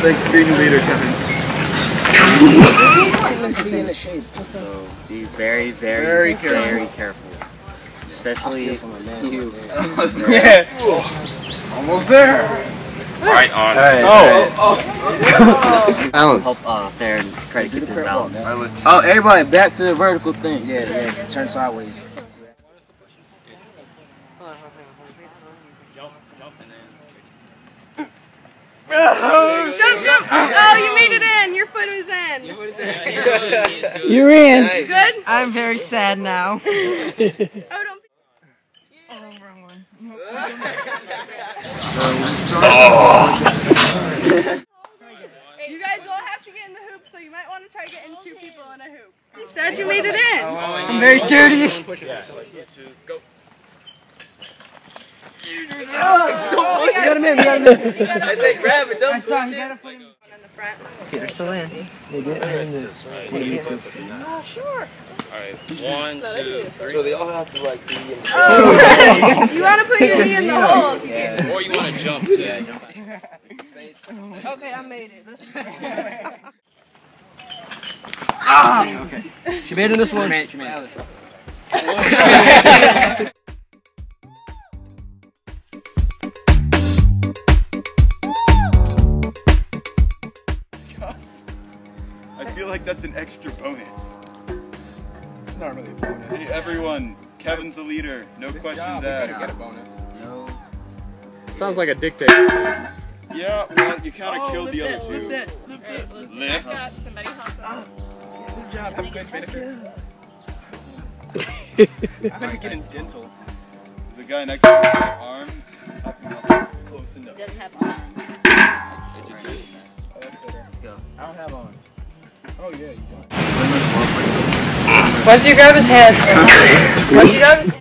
Thanks for being a leader, Kevin. You must be in the shape. So be very careful. Especially you. Yeah. Almost there. Right on. Balance. Help Farron try to keep his balance. Oh, everybody back to the vertical thing. Yeah, turn sideways. Jump! Oh, you made it in. Your foot was in. You're in. Good? I'm very sad now. Oh, don't. Wrong one. You guys all have to get in the hoop, so you might want to try getting 2 people in a hoop. You said you made it in. I'm very dirty. Go. You got him in. I say grab it, don't push it. In the front. They're still in. They get in this. Oh, sure. Alright, 1, 2, 3. So they all have to like be in. Oh, you want to put your knee in the hole if you can. Or you want to jump too. Okay, I made it. Let's try. Okay. She made it in this one. She made it. I feel like that's an extra bonus. It's not really a bonus. Hey everyone, Kevin's the leader. No questions asked. Get a bonus. No. Sounds like a dictator. Yeah, well, you kind of killed the other two. Lift. Somebody help us. This job has good benefits. I'm gonna get in dental. The guy next to you with arms. Up and up. Close enough. Doesn't have arms. Let's go. I don't have on. Oh yeah, you don't. Once you grab his hand. Once you grab his hand.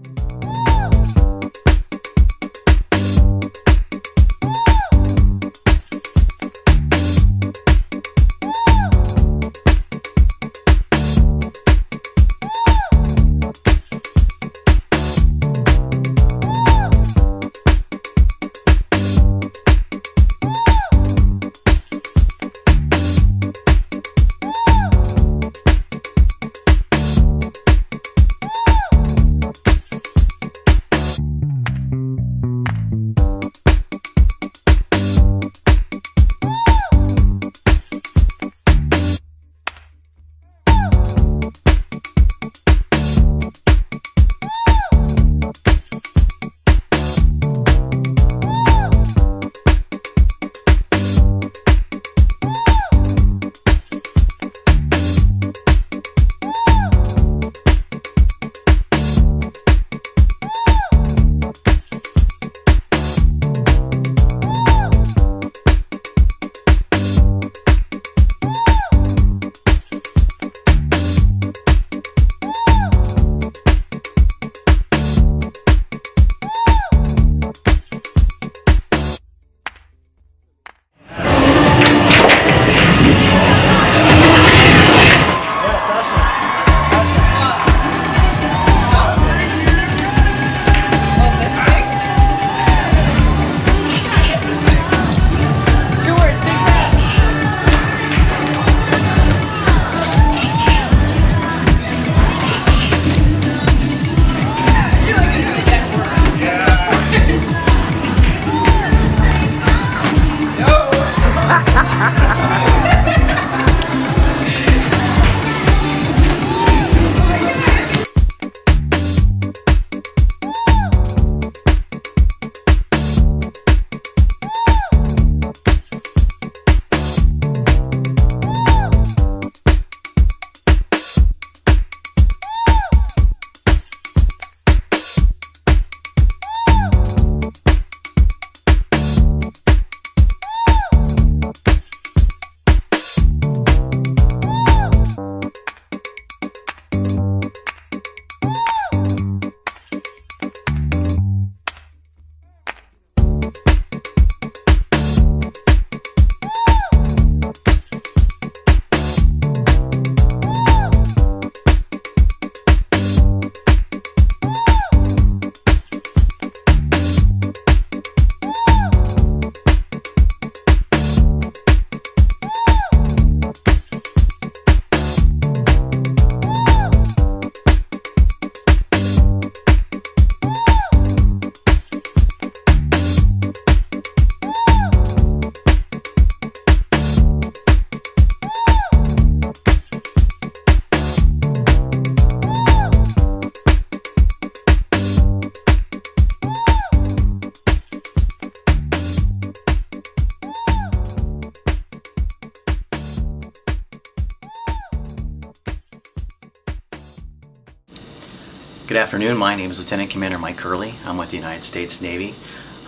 Good afternoon, my name is Lieutenant Commander Mike Curley. I'm with the United States Navy.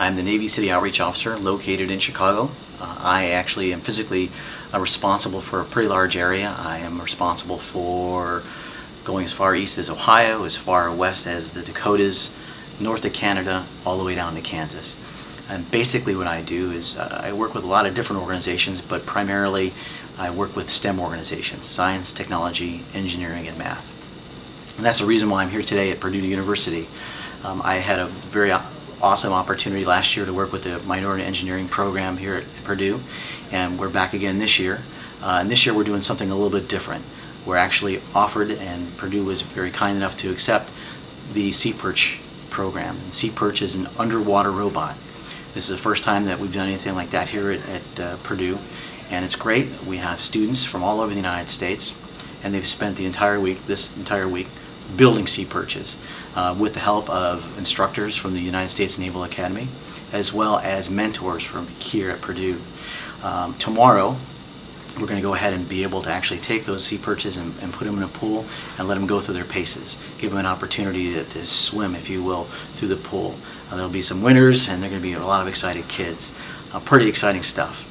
I'm the Navy City Outreach Officer located in Chicago. I actually am physically responsible for a pretty large area. I am responsible for going as far east as Ohio, as far west as the Dakotas, north of Canada, all the way down to Kansas. And basically what I do is I work with a lot of different organizations, but primarily I work with STEM organizations, science, technology, engineering, and math. And that's the reason why I'm here today at Purdue University. I had a very awesome opportunity last year to work with the Minority Engineering program here at Purdue, and we're back again this year. And this year we're doing something a little bit different. We're actually offered, and Purdue was very kind enough to accept, the Sea Perch program. And Sea Perch is an underwater robot. This is the first time that we've done anything like that here at Purdue, and it's great. We have students from all over the United States, and they've spent the entire week, this entire week, building sea perches with the help of instructors from the United States Naval Academy, as well as mentors from here at Purdue. Tomorrow, we're going to go ahead and be able to actually take those sea perches and put them in a pool and let them go through their paces. Give them an opportunity to swim, if you will, through the pool. There'll be some winners, and there are going to be a lot of excited kids. Pretty exciting stuff.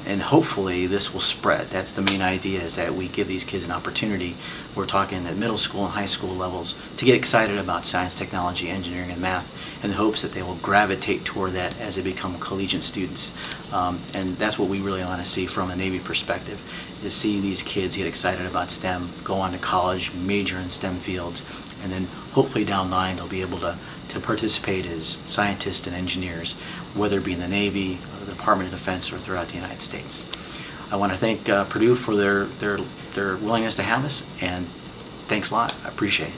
And hopefully this will spread. That's the main idea, is that we give these kids an opportunity. We're talking at middle school and high school levels to get excited about science, technology, engineering, and math, in the hopes that they will gravitate toward that as they become collegiate students. And that's what we really want to see from a Navy perspective, is see these kids get excited about STEM, go on to college, major in STEM fields, and then hopefully down the line they'll be able to participate as scientists and engineers, whether it be in the Navy, the Department of Defense, or throughout the United States. I want to thank Purdue for their willingness to have us, and thanks a lot. I appreciate it.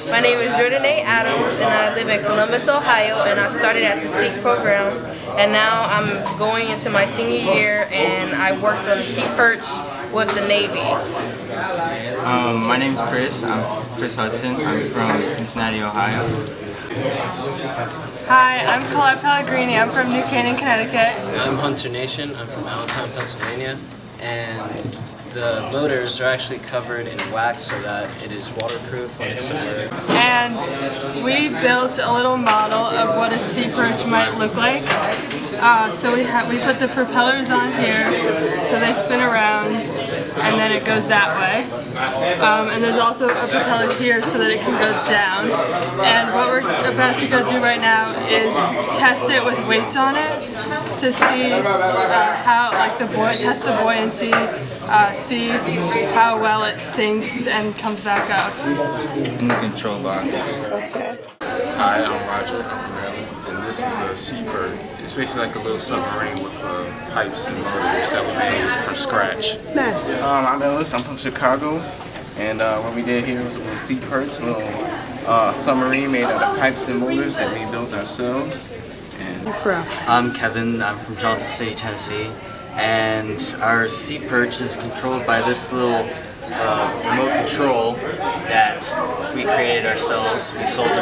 My name is Jordan A. Adams, and I live in Columbus, Ohio, and I started at the SEEK program, and now I'm going into my senior year, and I worked on the Sea Perch with the Navy. My name is Chris. I'm Chris Hudson. I'm from Cincinnati, Ohio. Hi, I'm Colette Pellegrini. I'm from New Canaan, Connecticut. I'm Hunter Nation. I'm from Allentown, Pennsylvania, and the motors are actually covered in wax so that it is waterproof when it's submerged. And we built a little model of what a sea perch might look like. So we put the propellers on here so they spin around, and then it goes that way. And there's also a propeller here so that it can go down. And what we're about to go do right now is test it with weights on it to see how, like, test the buoyancy, see how well it sinks and comes back up. In the control box. Okay. Hi, I'm Roger. I'm from Maryland, and this is a Sea Perch. It's basically like a little submarine with pipes and motors that we made from scratch. I'm Ellis. I'm from Chicago, and what we did here was a little Sea Perch, a little submarine made out of pipes and motors that we built ourselves. I'm Kevin. I'm from Johnson City, Tennessee, and our Sea Perch is controlled by this little remote control that we created ourselves. We soldered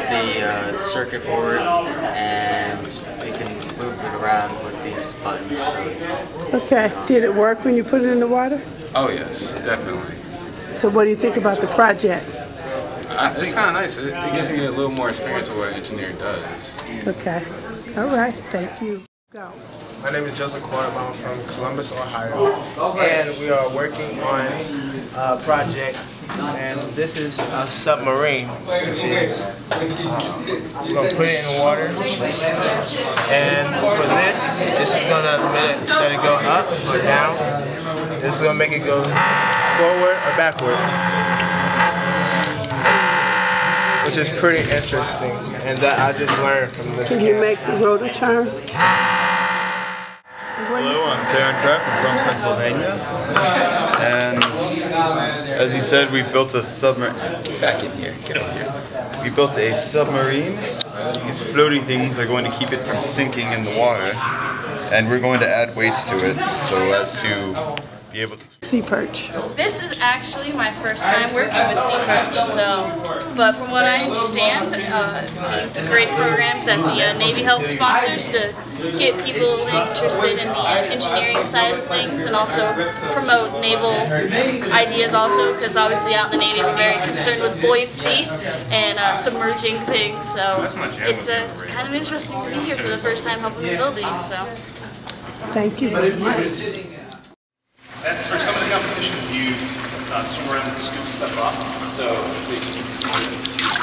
the circuit board, and we can move it around with these buttons. Okay. Did it work when you put it in the water? Oh yes, definitely. So what do you think about the project? It's kind of nice. It gives me a little more experience of what engineering does. Okay. All right. Thank you. Go. My name is Joseph Cornbaum from Columbus, Ohio, and we are working on a project, and this is a submarine, which is, we're going to put it in the water, and for this is going to let it go up or down. This is going to make it go forward or backward, which is pretty interesting, and that I just learned from this Can you make the rotor turn? Hello, I'm Darren Krapp. I'm from Pennsylvania, and as he said, we built a submarine. Back in here, get over here. We built a submarine. These floating things are going to keep it from sinking in the water, and we're going to add weights to it so as to be able to. Sea Perch. This is actually my first time working with Sea Perch, but from what I understand, it's a great program that the Navy helps sponsors to get people interested in the engineering side of things, and also promote naval ideas also, because obviously out in the Navy we're very concerned with buoyancy and submerging things, so it's kind of interesting to be here for the first time helping build these. So. Thank you very much. That's for some of the competitions you swim around and scoop stuff up, so hopefully you can see the scoop.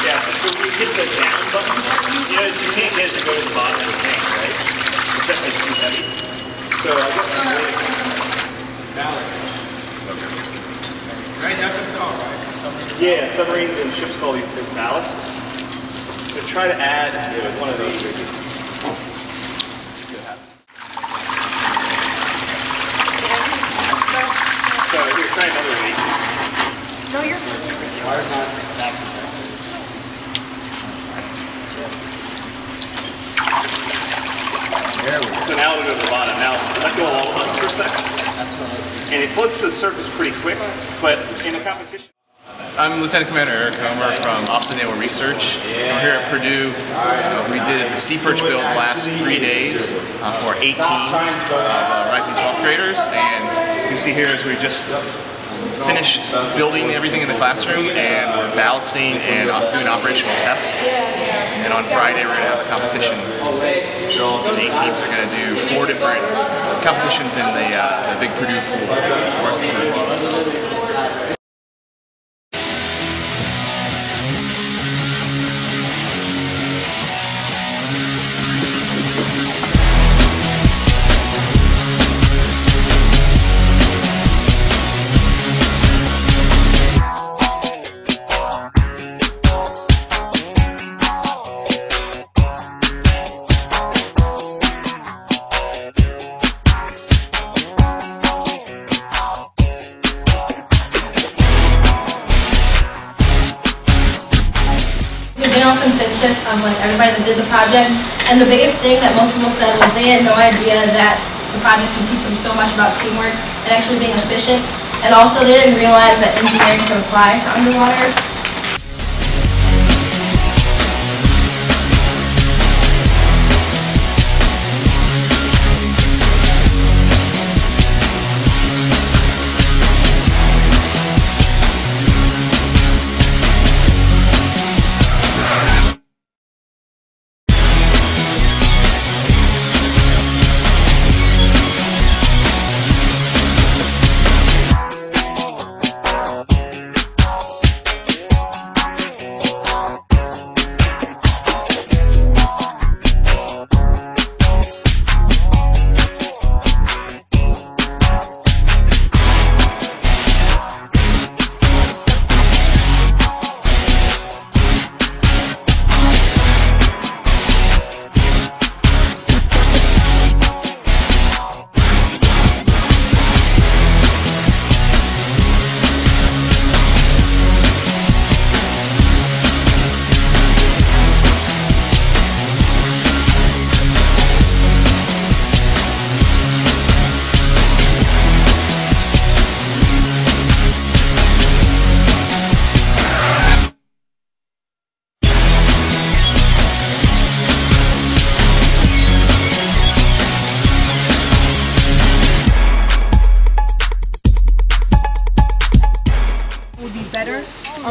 Yeah, so when you hit the down button, you know, you can't get it to go to the bottom of the tank, right? It's definitely too heavy. So I got some weights. Okay. Right, that's what it's called, right? Yeah, submarines and ships call it ballast. So try to add one of those. Let's see what happens. So here, try another weight. No, you're good. So now it'll go to the bottom. Now let go of all the buttons for a second. And it floats to the surface pretty quick, but in the competition. I'm Lieutenant Commander Eric Homer from Office of Naval Research. We're here at Purdue. We did the Sea Perch build the last 3 days for 8 teams of rising 12th graders, and you see here is we just finished building everything in the classroom, and we're ballasting and doing an operational test. And on Friday we're going to have a competition. The 8 teams are going to do 4 different competitions in the big Purdue pool. Consensus of like everybody that did the project, and the biggest thing that most people said was they had no idea that the project can teach them so much about teamwork and actually being efficient, and also they didn't realize that engineering could apply to underwater.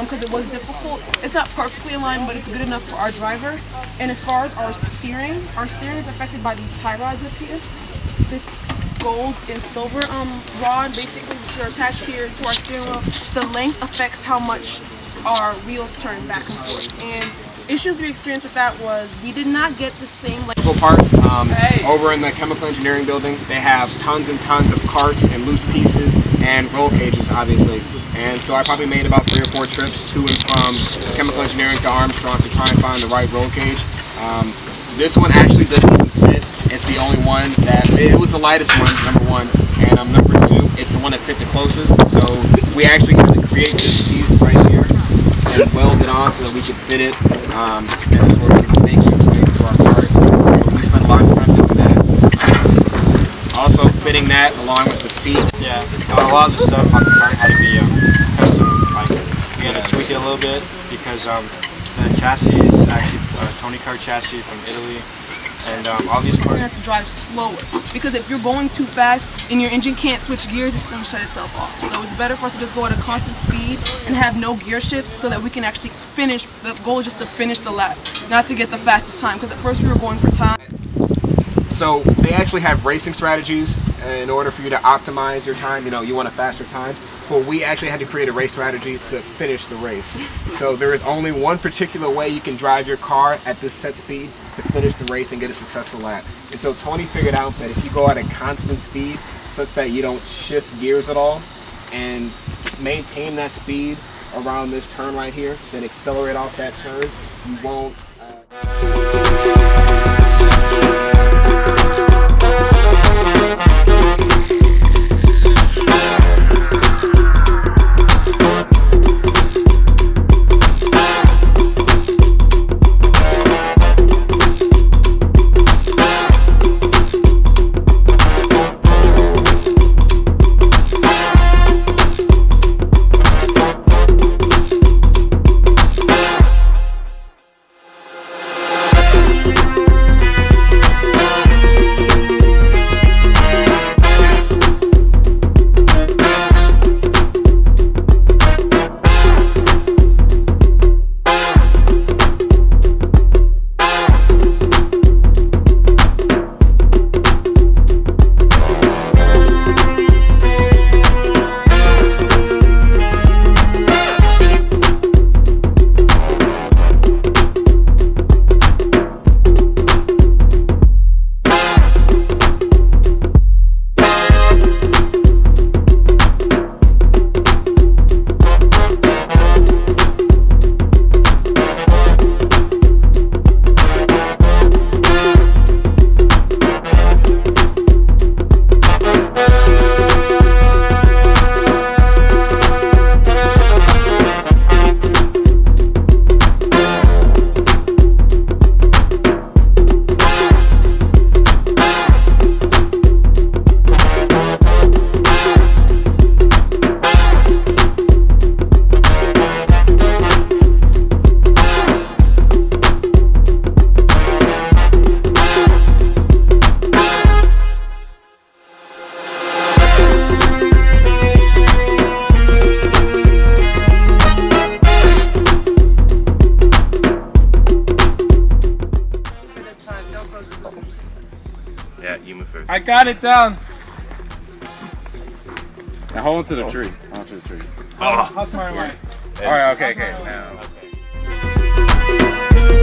Because it was difficult. It's not perfectly aligned, but it's good enough for our driver. And as far as our steering is affected by these tie rods up here. This gold and silver rod, basically, which are attached here to our steering wheel. The length affects how much our wheels turn back and forth. And issues we experienced with that was we did not get the same part. Over in the chemical engineering building, they have tons and tons of carts and loose pieces and roll cages, obviously. And so I probably made about 3 or 4 trips to and from chemical engineering to Armstrong to try and find the right roll cage. This one actually doesn't even fit. It's the only one that, it was the lightest one, number 1, and number 2, it's the one that fit the closest. So we actually had to create this piece right here and weld it on so that we could fit it and sort of make sure it made it to our part. So we spent a lot of time doing that. Also fitting that along with the seat. Yeah, a lot of the stuff on the cart had to be custom. Like we had to tweak it a little bit because the chassis is actually a Tony Kart chassis from Italy. And all these you're gonna have to drive slower, because if you're going too fast and your engine can't switch gears, it's gonna shut itself off. So it's better for us to just go at a constant speed and have no gear shifts, so that we can actually finish. The goal is just to finish the lap, not to get the fastest time, because at first we were going for time. So they actually have racing strategies in order for you to optimize your time. You know, you want a faster time. Well, we actually had to create a race strategy to finish the race. So there is only one particular way you can drive your car at this set speed to finish the race and get a successful lap. And so Tony figured out that if you go at a constant speed such that you don't shift gears at all and maintain that speed around this turn right here, then accelerate off that turn, you won't Yeah, you move first. I got it down. Now hold on to the tree. Hold on to the tree. Oh. How smart am I? Alright, okay. Now. Okay.